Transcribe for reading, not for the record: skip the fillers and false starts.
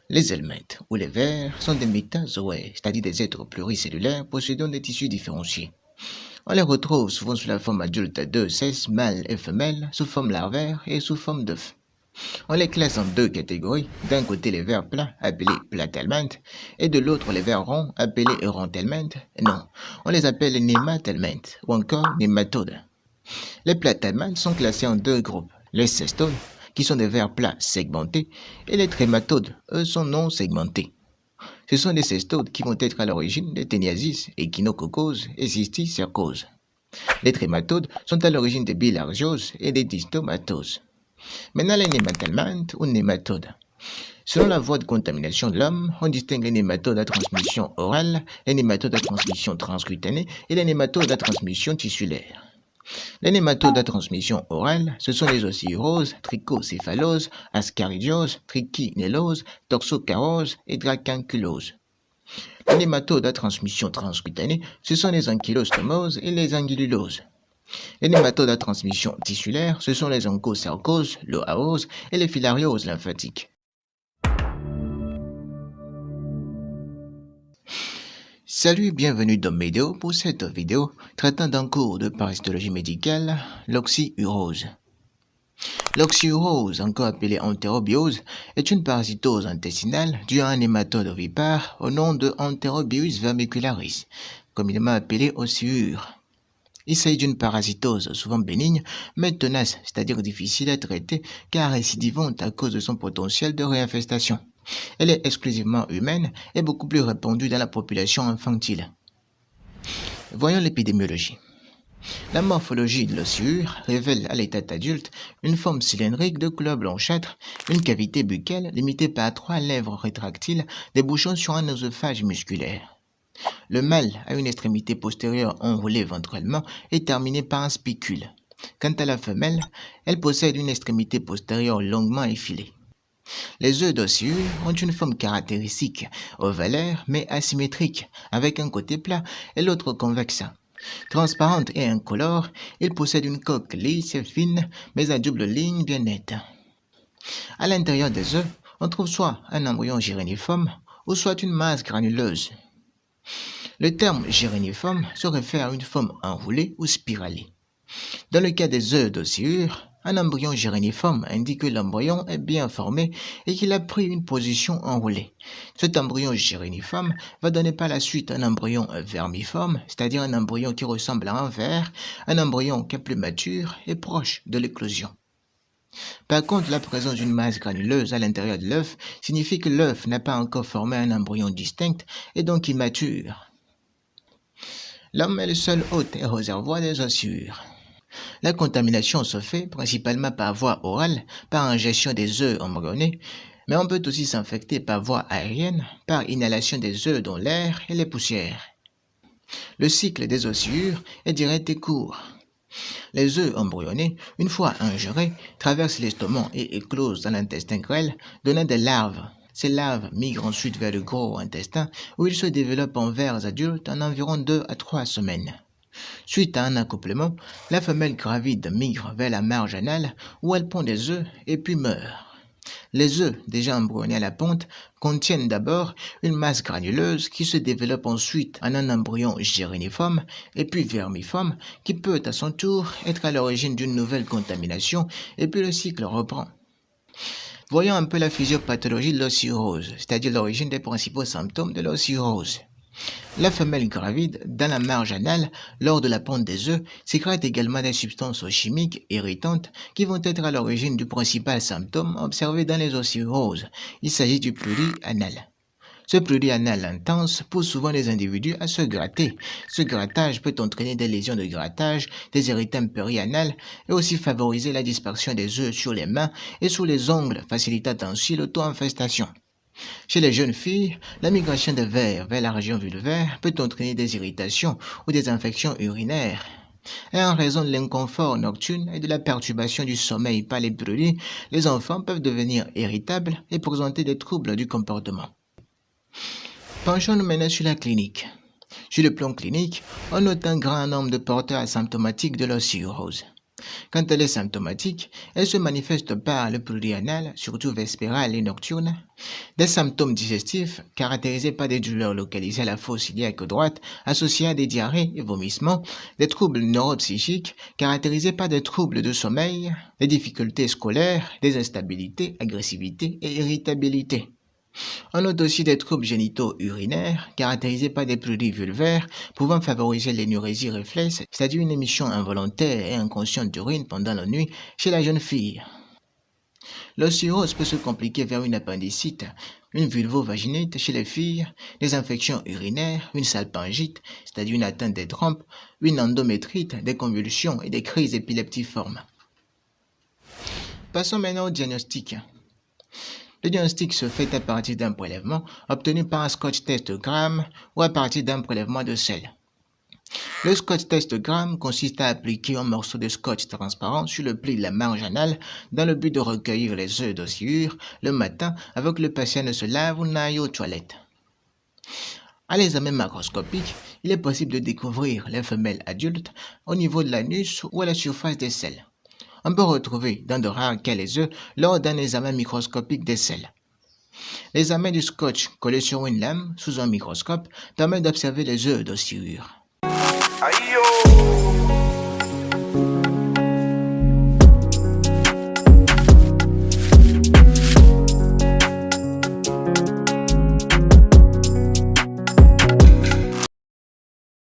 Les helminthes ou les vers sont des métazoaires, c'est-à-dire des êtres pluricellulaires possédant des tissus différenciés. On les retrouve souvent sous la forme adulte de sexes mâles et femelles, sous forme larvaire et sous forme d'œuf. On les classe en deux catégories, d'un côté les vers plats appelés platelminthes et de l'autre les vers ronds appelés rentelminthes. Non, on les appelle nématelminthes ou encore nématodes. Les platelminthes sont classés en deux groupes, les cestodes, qui sont des vers plats segmentés, et les trématodes, eux, sont non segmentés. Ce sont des cestodes qui vont être à l'origine des téniasis, échinococoses et cysticercoses. Les trématodes sont à l'origine des bilharzioses et des distomatoses. Maintenant, les nématelminthes ou nématodes. Selon la voie de contamination de l'homme, on distingue les nématodes à transmission orale, les nématodes à transmission transcutanée et les nématodes à transmission tissulaire. Les nématodes à transmission orale, ce sont les ocyuroses, trichocéphaloses, ascaridioses, trichinelloses, toxocaroses et dracunculoses. Les nématodes à transmission transcutanée, ce sont les ankylostomoses et les angululoses. Les nématodes à transmission tissulaire, ce sont les onchocercoses, l'oaose et les filarioses lymphatiques. Salut et bienvenue dans Médéo pour cette vidéo traitant d'un cours de parasitologie médicale, l'oxyurose. L'oxyurose, encore appelée entérobiose, est une parasitose intestinale due à un nématode ovipare au nom de Enterobius vermicularis, communément appelé ocyure. Il s'agit d'une parasitose souvent bénigne, mais tenace, c'est-à-dire difficile à traiter car récidivante à cause de son potentiel de réinfestation. Elle est exclusivement humaine et beaucoup plus répandue dans la population infantile. Voyons l'épidémiologie. La morphologie de l'ossure révèle à l'état adulte une forme cylindrique de couleur blanchâtre, une cavité buccale limitée par 3 lèvres rétractiles débouchant sur un œsophage musculaire. Le mâle a une extrémité postérieure enroulée ventralement et terminée par un spicule. Quant à la femelle, elle possède une extrémité postérieure longuement effilée. Les œufs d'ossure ont une forme caractéristique, ovalaire mais asymétrique, avec un côté plat et l'autre convexe. Transparente et incolore, ils possèdent une coque lisse et fine, mais à double ligne bien nette. À l'intérieur des œufs, on trouve soit un embryon gyréniforme ou soit une masse granuleuse. Le terme gyréniforme se réfère à une forme enroulée ou spiralée. Dans le cas des œufs d'ossure, un embryon gyréniforme indique que l'embryon est bien formé et qu'il a pris une position enroulée. Cet embryon gyréniforme va donner par la suite un embryon vermiforme, c'est-à-dire un embryon qui ressemble à un ver, un embryon qui est plus mature et proche de l'éclosion. Par contre, la présence d'une masse granuleuse à l'intérieur de l'œuf signifie que l'œuf n'a pas encore formé un embryon distinct et donc immature. L'homme est le seul hôte et réservoir des ossures. La contamination se fait principalement par voie orale, par ingestion des œufs embryonnés, mais on peut aussi s'infecter par voie aérienne, par inhalation des œufs dans l'air et les poussières. Le cycle des ossures est direct et court. Les œufs embryonnés, une fois ingérés, traversent l'estomac et éclosent dans l'intestin grêle, donnant des larves. Ces larves migrent ensuite vers le gros intestin où ils se développent en vers adultes en environ 2 à 3 semaines. Suite à un accouplement, la femelle gravide migre vers la marge anale où elle pond des œufs et puis meurt. Les œufs, déjà embryonnés à la ponte, contiennent d'abord une masse granuleuse qui se développe ensuite en un embryon gyréniforme et puis vermiforme qui peut à son tour être à l'origine d'une nouvelle contamination et puis le cycle reprend. Voyons un peu la physiopathologie de l'ossurose, c'est-à-dire l'origine des principaux symptômes de l'ossurose. La femelle gravide, dans la marge anale, lors de la ponte des œufs, sécrète également des substances chimiques irritantes qui vont être à l'origine du principal symptôme observé dans les ossuroses. Il s'agit du prurit anal. Ce prurit anal intense pousse souvent les individus à se gratter. Ce grattage peut entraîner des lésions de grattage, des érythèmes périanales et aussi favoriser la dispersion des œufs sur les mains et sous les ongles, facilitant ainsi l'auto-infestation. Chez les jeunes filles, la migration des vers vers la région vulvaire peut entraîner des irritations ou des infections urinaires. Et en raison de l'inconfort nocturne et de la perturbation du sommeil par les prurites, les enfants peuvent devenir irritables et présenter des troubles du comportement. Penchons-nous maintenant sur la clinique. Sur le plan clinique, on note un grand nombre de porteurs asymptomatiques de l'ossurose. Quand elle est symptomatique, elle se manifeste par le prurit anal, surtout vespéral et nocturne, des symptômes digestifs caractérisés par des douleurs localisées à la fosse iliaque droite associées à des diarrhées et vomissements, des troubles neuropsychiques caractérisés par des troubles de sommeil, des difficultés scolaires, des instabilités, agressivité et irritabilité. On note aussi des troubles génitaux urinaires caractérisés par des prurites vulvaires pouvant favoriser l'énurésie réflexe, c'est-à-dire une émission involontaire et inconsciente d'urine pendant la nuit chez la jeune fille. L'ostéose peut se compliquer vers une appendicite, une vulvovaginite chez les filles, des infections urinaires, une salpingite, c'est-à-dire une atteinte des trompes, une endométrite, des convulsions et des crises épileptiformes. Passons maintenant au diagnostic. Le diagnostic se fait à partir d'un prélèvement obtenu par un Scotch testogramme ou à partir d'un prélèvement de sel. Le Scotch testogramme consiste à appliquer un morceau de scotch transparent sur le pli de la marge anale dans le but de recueillir les œufs d'ossuure le matin avant que le patient ne se lave ou n'aille aux toilettes. À l'examen macroscopique, il est possible de découvrir les femelles adultes au niveau de l'anus ou à la surface des selles. On peut retrouver dans de rares cas les œufs lors d'un examen microscopique des selles. L'examen du scotch collé sur une lame sous un microscope permet d'observer les œufs d'ossuure. Aïe,